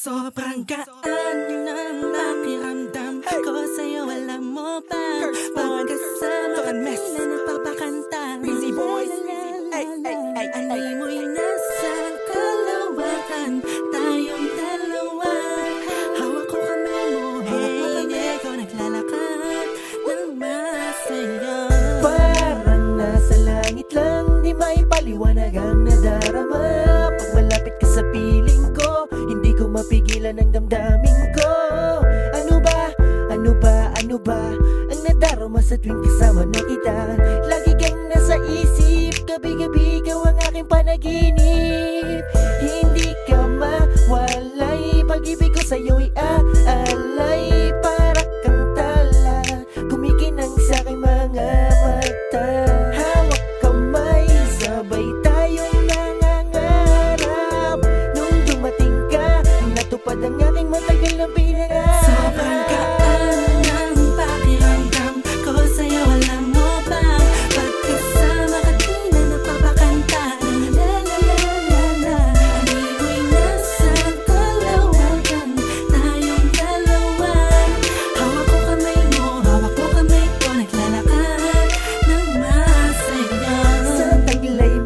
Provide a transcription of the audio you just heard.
Sobrang gaan ng pakiramdam ko sa'yo, alam mo ba? Pagkasama kami na nagpapakanta, Busy boys. Ani mo'y nasa kalawakan, tayong dalawa. Hawak ko kamay mo, hindi ko naglalakad ng masaya. Parang nasa langit lang, di maipaliwanag ang nadarama. Pag malapit ka sa piling ko, hindi ko mapigilan ang damdamin ko. Ano ba ang nadarama sa tuwing kasama na kita? Lagi kang nasa isip, gabi-gabi ikaw ang aking panaginip. Hindi ka mawalay, pag-ibig ko sa'yo'y aalay. Para kang tala, kumikinang sa aking mga mata. Hawak kamay, sabay tayong nangangarap. Nung dumating ka, natupad ang aking mata.